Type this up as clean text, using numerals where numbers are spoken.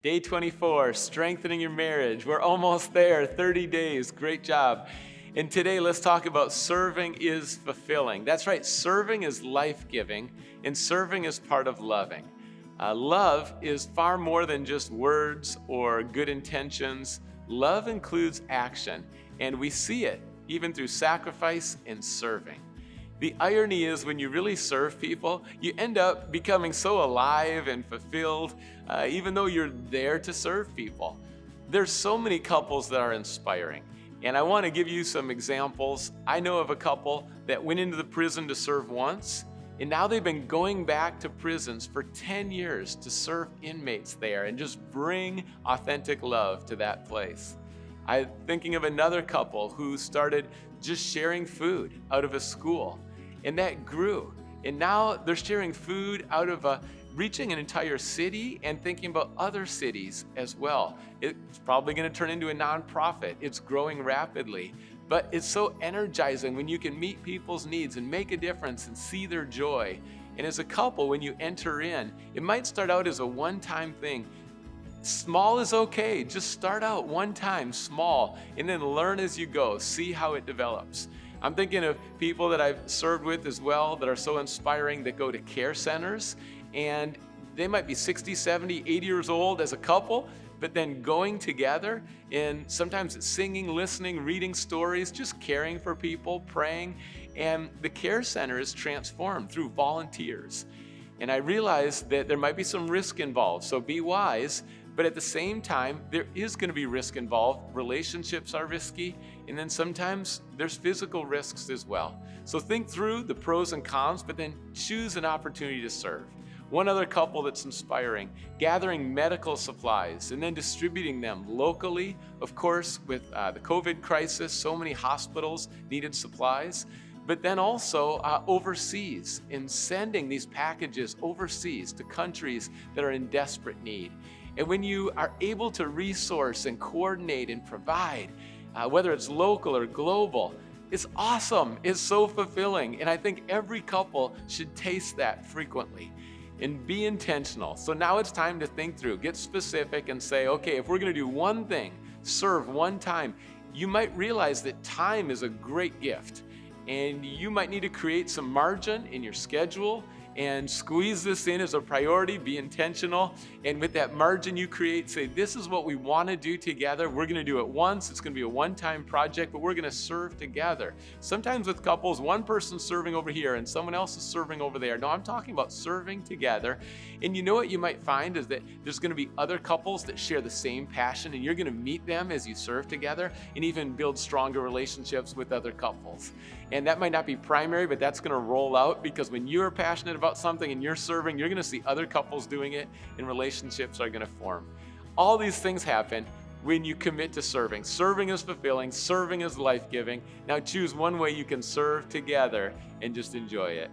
Day 24, strengthening your marriage. We're almost there, 30 days. Great job. And today, let's talk about serving is fulfilling. That's right, serving is life-giving, and serving is part of loving. Love is far more than just words or good intentions. Love includes action, and we see it even through sacrifice and serving. The irony is when you really serve people, you end up becoming so alive and fulfilled, even though you're there to serve people. There's so many couples that are inspiring, and I want to give you some examples. I know of a couple that went into the prison to serve once, and now they've been going back to prisons for 10 years to serve inmates there and just bring authentic love to that place. I'm thinking of another couple who started just sharing food out of a school. And that grew. And now they're sharing food out of reaching an entire city and thinking about other cities as well. It's probably going to turn into a nonprofit. It's growing rapidly. But it's so energizing when you can meet people's needs and make a difference and see their joy. And as a couple, when you enter in, it might start out as a one-time thing. Small is okay. Just start out one time, small, and then learn as you go. See how it develops. I'm thinking of people that I've served with as well that are so inspiring that go to care centers, and they might be 60, 70, 80 years old as a couple, but then going together and sometimes it's singing, listening, reading stories, just caring for people, praying, and the care center is transformed through volunteers. And I realize that there might be some risk involved, so be wise. But at the same time, there is going to be risk involved. Relationships are risky, and then sometimes there's physical risks as well. So think through the pros and cons, but then choose an opportunity to serve. One other couple that's inspiring, gathering medical supplies and then distributing them locally. Of course, with the COVID crisis, so many hospitals needed supplies. But then also overseas, in sending these packages overseas to countries that are in desperate need. And when you are able to resource and coordinate and provide, whether it's local or global, it's awesome. It's so fulfilling. And I think every couple should taste that frequently and be intentional. So now it's time to think through, get specific and say, okay, if we're going to do one thing, serve one time, you might realize that time is a great gift. And you might need to create some margin in your schedule and squeeze this in as a priority, be intentional. And with that margin you create, say, this is what we want to do together. We're going to do it once. It's going to be a one-time project, but we're going to serve together. Sometimes with couples, one person's serving over here and someone else is serving over there. No, I'm talking about serving together. And you know what you might find is that there's going to be other couples that share the same passion, and you're going to meet them as you serve together and even build stronger relationships with other couples. And that might not be primary, but that's going to roll out, because when you're passionate about something and you're serving, you're going to see other couples doing it, and relationships are going to form. All these things happen when you commit to serving. Serving is fulfilling. Serving is life-giving. Now choose one way you can serve together and just enjoy it.